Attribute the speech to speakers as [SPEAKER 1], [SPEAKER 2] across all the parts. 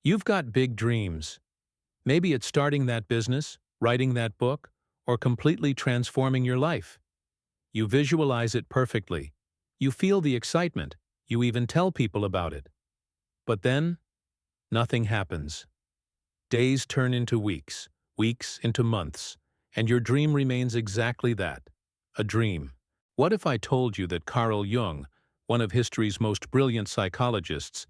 [SPEAKER 1] You've got big dreams. Maybe it's starting that business, writing that book, or completely transforming your life. You visualize it perfectly. You feel the excitement. You even tell people about it. But then, nothing happens. Days turn into weeks, weeks into months, and your dream remains exactly that, a dream. What if I told you that Carl Jung, one of history's most brilliant psychologists,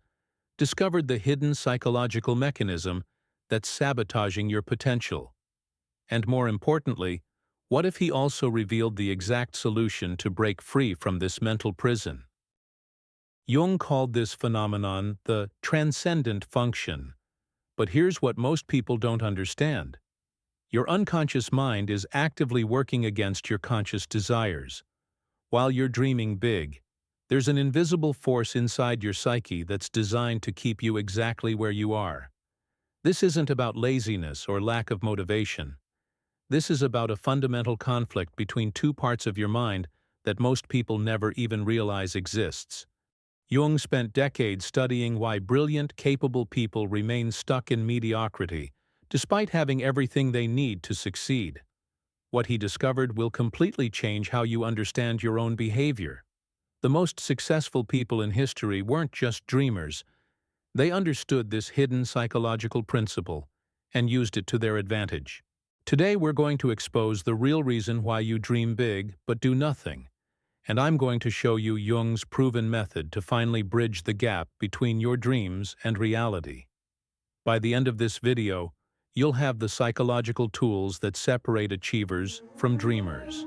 [SPEAKER 1] discovered the hidden psychological mechanism that's sabotaging your potential? And more importantly, what if he also revealed the exact solution to break free from this mental prison? Jung called this phenomenon the transcendent function. But here's what most people don't understand. Your unconscious mind is actively working against your conscious desires. While you're dreaming big, there's an invisible force inside your psyche that's designed to keep you exactly where you are. This isn't about laziness or lack of motivation. This is about a fundamental conflict between two parts of your mind that most people never even realize exists. Jung spent decades studying why brilliant, capable people remain stuck in mediocrity, despite having everything they need to succeed. What he discovered will completely change how you understand your own behavior. The most successful people in history weren't just dreamers. They understood this hidden psychological principle and used it to their advantage. Today we're going to expose the real reason why you dream big but do nothing. And I'm going to show you Jung's proven method to finally bridge the gap between your dreams and reality. By the end of this video, you'll have the psychological tools that separate achievers from dreamers.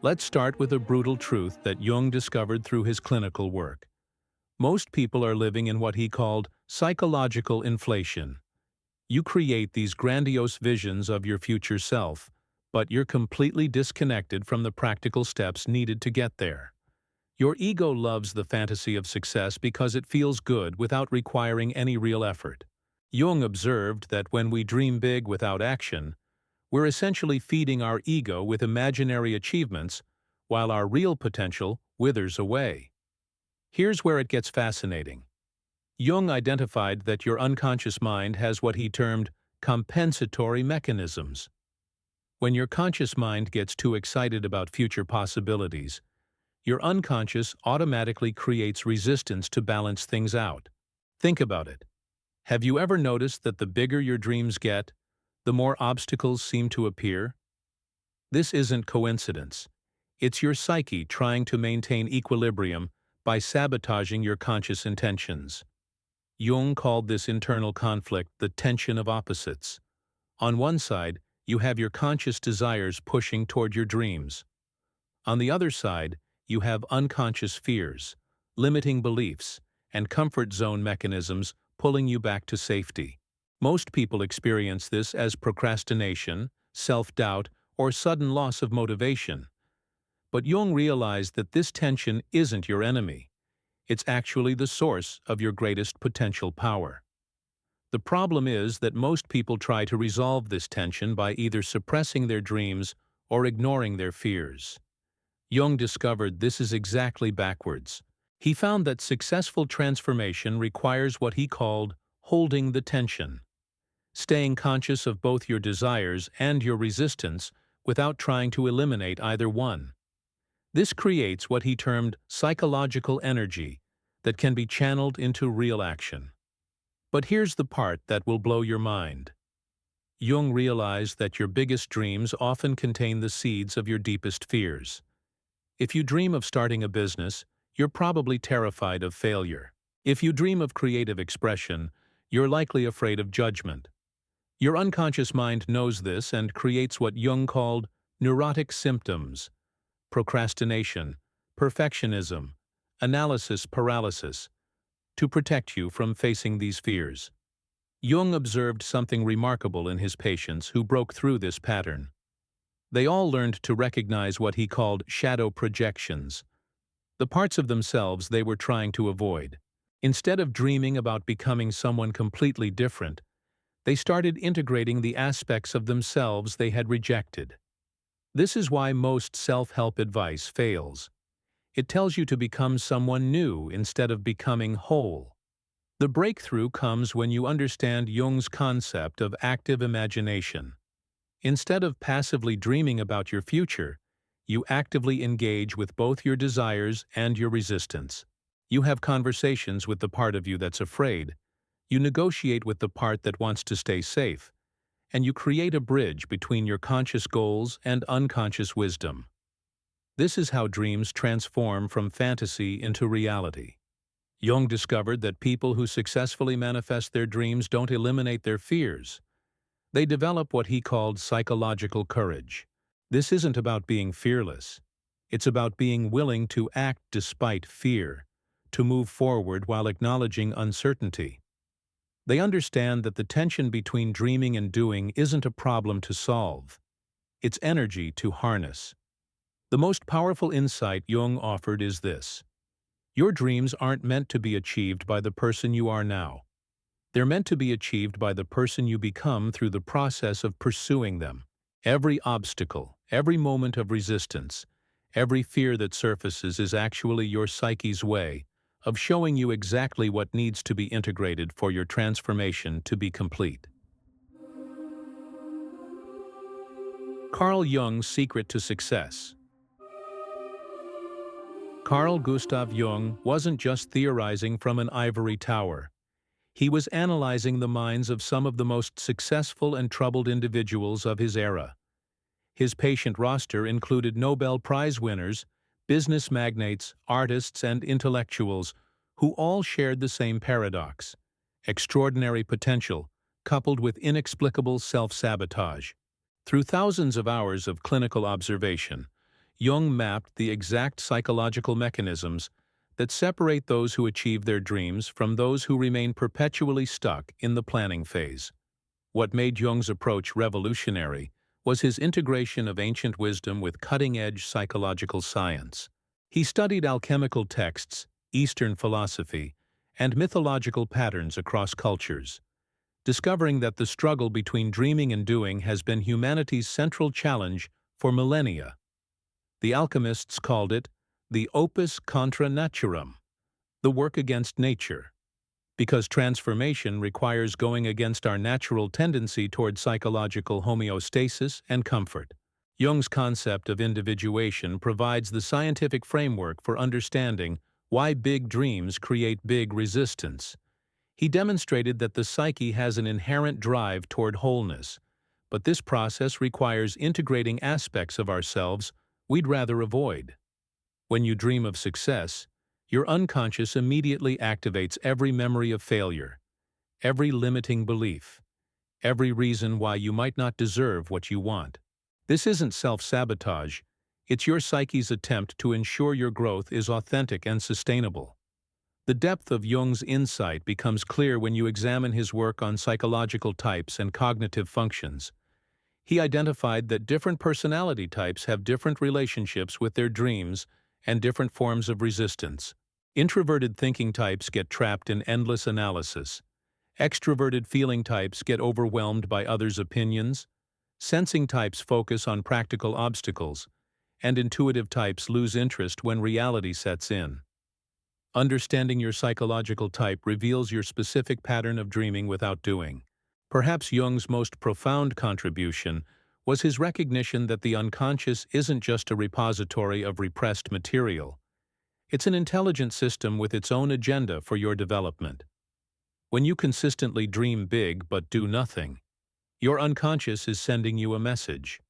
[SPEAKER 1] Let's start with a brutal truth that Jung discovered through his clinical work. Most people are living in what he called psychological inflation. You create these grandiose visions of your future self, but you're completely disconnected from the practical steps needed to get there. Your ego loves the fantasy of success because it feels good without requiring any real effort. Jung observed that when we dream big without action, we're essentially feeding our ego with imaginary achievements while our real potential withers away. Here's where it gets fascinating. Jung identified that your unconscious mind has what he termed compensatory mechanisms. When your conscious mind gets too excited about future possibilities, your unconscious automatically creates resistance to balance things out. Think about it. Have you ever noticed that the bigger your dreams get, the more obstacles seem to appear? This isn't coincidence. It's your psyche trying to maintain equilibrium by sabotaging your conscious intentions. Jung called this internal conflict the tension of opposites. On one side, you have your conscious desires pushing toward your dreams. On the other side, you have unconscious fears, limiting beliefs, and comfort zone mechanisms pulling you back to safety. Most people experience this as procrastination, self-doubt, or sudden loss of motivation. But Jung realized that this tension isn't your enemy. It's actually the source of your greatest potential power. The problem is that most people try to resolve this tension by either suppressing their dreams or ignoring their fears. Jung discovered this is exactly backwards. He found that successful transformation requires what he called holding the tension, staying conscious of both your desires and your resistance without trying to eliminate either one. This creates what he termed psychological energy that can be channeled into real action. But here's the part that will blow your mind. Jung realized that your biggest dreams often contain the seeds of your deepest fears. If you dream of starting a business, you're probably terrified of failure. If you dream of creative expression, you're likely afraid of judgment. Your unconscious mind knows this and creates what Jung called neurotic symptoms: procrastination, perfectionism, analysis paralysis, to protect you from facing these fears. Jung observed something remarkable in his patients who broke through this pattern. They all learned to recognize what he called shadow projections, the parts of themselves they were trying to avoid. Instead of dreaming about becoming someone completely different, they started integrating the aspects of themselves they had rejected. This is why most self-help advice fails. It tells you to become someone new instead of becoming whole. The breakthrough comes when you understand Jung's concept of active imagination. Instead of passively dreaming about your future, you actively engage with both your desires and your resistance. You have conversations with the part of you that's afraid, you negotiate with the part that wants to stay safe, and you create a bridge between your conscious goals and unconscious wisdom. This is how dreams transform from fantasy into reality. Jung discovered that people who successfully manifest their dreams don't eliminate their fears. They develop what he called psychological courage. This isn't about being fearless. It's about being willing to act despite fear, to move forward while acknowledging uncertainty. They understand that the tension between dreaming and doing isn't a problem to solve. It's energy to harness. The most powerful insight Jung offered is this: your dreams aren't meant to be achieved by the person you are now. They're meant to be achieved by the person you become through the process of pursuing them. Every obstacle, every moment of resistance, every fear that surfaces is actually your psyche's way of showing you exactly what needs to be integrated for your transformation to be complete. Carl Jung's secret to success. Carl Gustav Jung wasn't just theorizing from an ivory tower. He was analyzing the minds of some of the most successful and troubled individuals of his era. His patient roster included Nobel Prize winners, business magnates, artists, and intellectuals who all shared the same paradox: extraordinary potential coupled with inexplicable self-sabotage. Through thousands of hours of clinical observation, Jung mapped the exact psychological mechanisms that separate those who achieve their dreams from those who remain perpetually stuck in the planning phase. What made Jung's approach revolutionary was his integration of ancient wisdom with cutting-edge psychological science. He studied alchemical texts, Eastern philosophy, and mythological patterns across cultures, discovering that the struggle between dreaming and doing has been humanity's central challenge for millennia. The alchemists called it the opus contra naturam, the work against nature, because transformation requires going against our natural tendency toward psychological homeostasis and comfort. Jung's concept of individuation provides the scientific framework for understanding why big dreams create big resistance. He demonstrated that the psyche has an inherent drive toward wholeness, but this process requires integrating aspects of ourselves we'd rather avoid. When you dream of success, your unconscious immediately activates every memory of failure, every limiting belief, every reason why you might not deserve what you want. This isn't self-sabotage, it's your psyche's attempt to ensure your growth is authentic and sustainable. The depth of Jung's insight becomes clear when you examine his work on psychological types and cognitive functions. He identified that different personality types have different relationships with their dreams and different forms of resistance. Introverted thinking types get trapped in endless analysis. Extroverted feeling types get overwhelmed by others' opinions. Sensing types focus on practical obstacles, and intuitive types lose interest when reality sets in. Understanding your psychological type reveals your specific pattern of dreaming without doing. Perhaps Jung's most profound contribution was his recognition that the unconscious isn't just a repository of repressed material. It's an intelligent system with its own agenda for your development. When you consistently dream big but do nothing, your unconscious is sending you a message.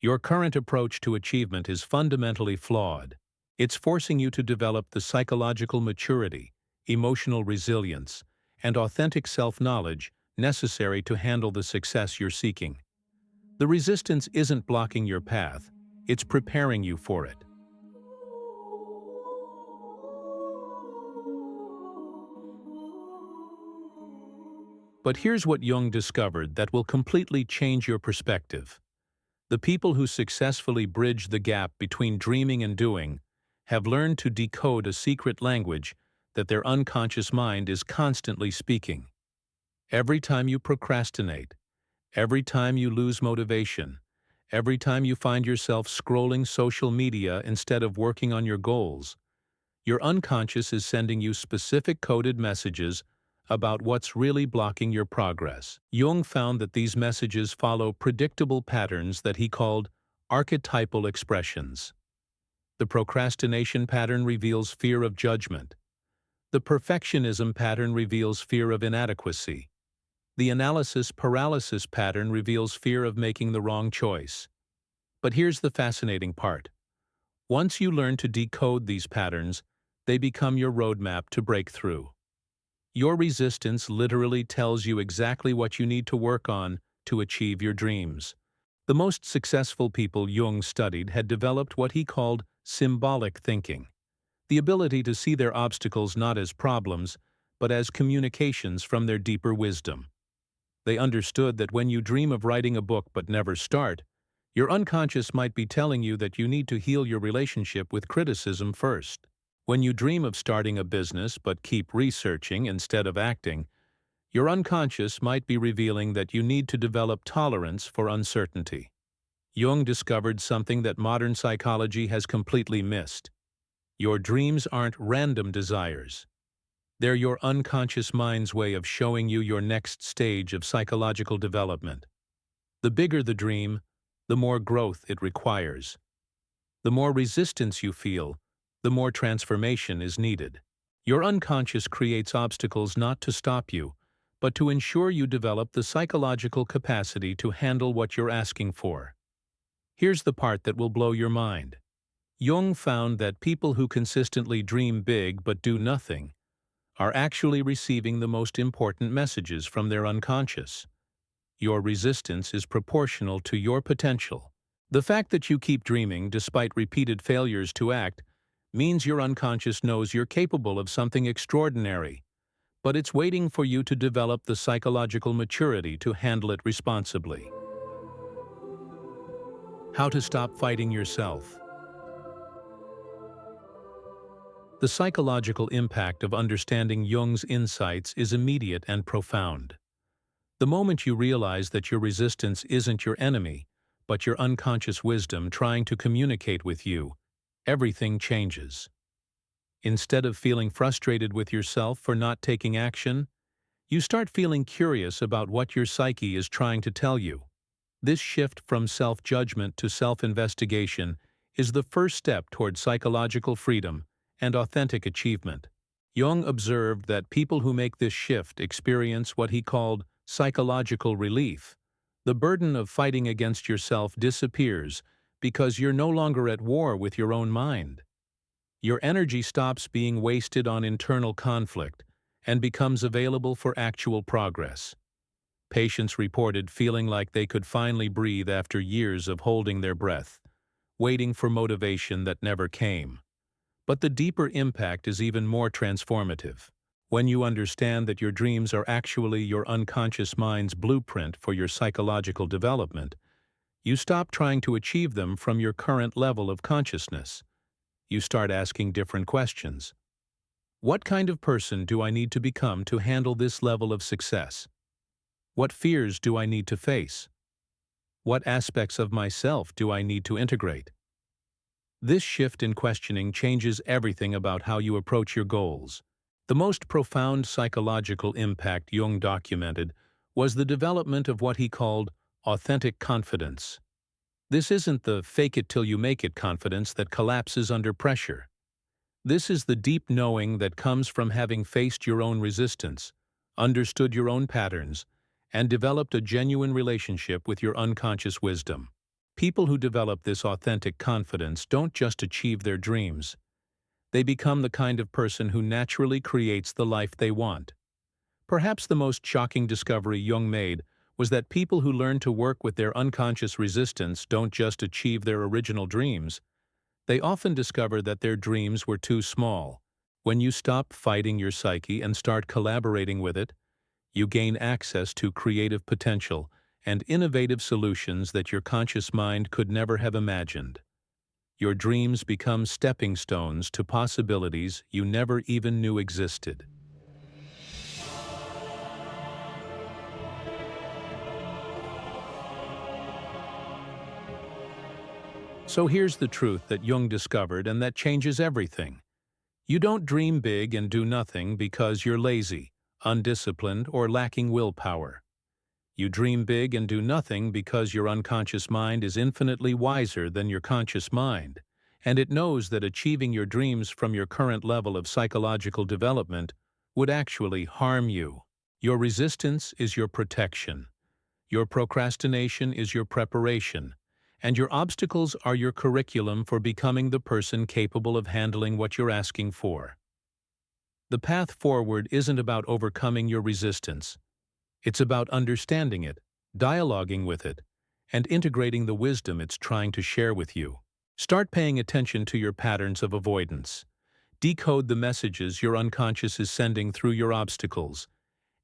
[SPEAKER 1] Your current approach to achievement is fundamentally flawed. It's forcing you to develop the psychological maturity, emotional resilience, and authentic self-knowledge necessary to handle the success you're seeking. The resistance isn't blocking your path, it's preparing you for it. But here's what Jung discovered that will completely change your perspective. The people who successfully bridge the gap between dreaming and doing have learned to decode a secret language that their unconscious mind is constantly speaking. Every time you procrastinate, every time you lose motivation, Every time you find yourself scrolling social media instead of working on your goals, your unconscious is sending you specific coded messages about what's really blocking your progress. Jung found that these messages follow predictable patterns that he called archetypal expressions. The procrastination pattern reveals fear of judgment. The perfectionism pattern reveals fear of inadequacy. The analysis paralysis pattern reveals fear of making the wrong choice. But here's the fascinating part. Once you learn to decode these patterns, they become your roadmap to breakthrough. Your resistance literally tells you exactly what you need to work on to achieve your dreams. The most successful people Jung studied had developed what he called symbolic thinking, the ability to see their obstacles not as problems, but as communications from their deeper wisdom. They understood that when you dream of writing a book but never start, your unconscious might be telling you that you need to heal your relationship with criticism first. When you dream of starting a business but keep researching instead of acting, your unconscious might be revealing that you need to develop tolerance for uncertainty. Jung discovered something that modern psychology has completely missed. Your dreams aren't random desires. They're your unconscious mind's way of showing you your next stage of psychological development. The bigger the dream, the more growth it requires. The more resistance you feel, the more transformation is needed. Your unconscious creates obstacles not to stop you, but to ensure you develop the psychological capacity to handle what you're asking for. Here's the part that will blow your mind. Jung found that people who consistently dream big but do nothing are actually receiving the most important messages from their unconscious. Your resistance is proportional to your potential. The fact that you keep dreaming despite repeated failures to act means your unconscious knows you're capable of something extraordinary, but it's waiting for you to develop the psychological maturity to handle it responsibly. How to stop fighting yourself. The psychological impact of understanding Jung's insights is immediate and profound. The moment you realize that your resistance isn't your enemy, but your unconscious wisdom trying to communicate with you, everything changes. Instead of feeling frustrated with yourself for not taking action, you start feeling curious about what your psyche is trying to tell you. This shift from self-judgment to self-investigation is the first step toward psychological freedom and authentic achievement. Jung observed that people who make this shift experience what he called psychological relief. The burden of fighting against yourself disappears because you're no longer at war with your own mind. Your energy stops being wasted on internal conflict and becomes available for actual progress. Patients reported feeling like they could finally breathe after years of holding their breath, waiting for motivation that never came. But the deeper impact is even more transformative. When you understand that your dreams are actually your unconscious mind's blueprint for your psychological development, you stop trying to achieve them from your current level of consciousness. You start asking different questions. What kind of person do I need to become to handle this level of success? What fears do I need to face? What aspects of myself do I need to integrate? This shift in questioning changes everything about how you approach your goals. The most profound psychological impact Jung documented was the development of what he called authentic confidence. This isn't the fake-it-till-you-make-it confidence that collapses under pressure. This is the deep knowing that comes from having faced your own resistance, understood your own patterns, and developed a genuine relationship with your unconscious wisdom. People who develop this authentic confidence don't just achieve their dreams. They become the kind of person who naturally creates the life they want. Perhaps the most shocking discovery Jung made was that people who learn to work with their unconscious resistance don't just achieve their original dreams. They often discover that their dreams were too small. When you stop fighting your psyche and start collaborating with it, you gain access to creative potential and innovative solutions that your conscious mind could never have imagined. Your dreams become stepping stones to possibilities you never even knew existed. So here's the truth that Jung discovered and that changes everything. You don't dream big and do nothing because you're lazy, undisciplined, or lacking willpower. You dream big and do nothing because your unconscious mind is infinitely wiser than your conscious mind, and it knows that achieving your dreams from your current level of psychological development would actually harm you. Your resistance is your protection. Your procrastination is your preparation, and your obstacles are your curriculum for becoming the person capable of handling what you're asking for. The path forward isn't about overcoming your resistance. It's about understanding it, dialoguing with it, and integrating the wisdom it's trying to share with you. Start paying attention to your patterns of avoidance. Decode the messages your unconscious is sending through your obstacles,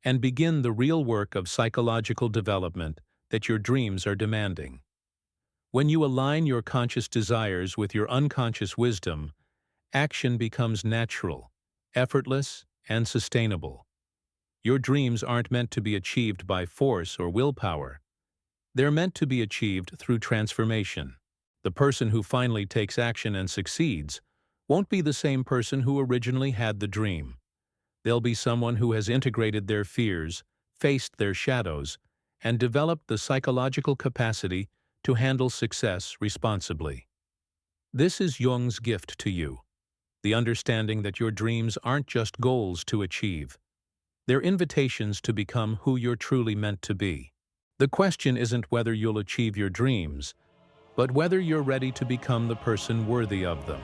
[SPEAKER 1] and begin the real work of psychological development that your dreams are demanding. When you align your conscious desires with your unconscious wisdom, action becomes natural, effortless, and sustainable. Your dreams aren't meant to be achieved by force or willpower. They're meant to be achieved through transformation. The person who finally takes action and succeeds won't be the same person who originally had the dream. They'll be someone who has integrated their fears, faced their shadows, and developed the psychological capacity to handle success responsibly. This is Jung's gift to you, the understanding that your dreams aren't just goals to achieve. They're invitations to become who you're truly meant to be. The question isn't whether you'll achieve your dreams, but whether you're ready to become the person worthy of them.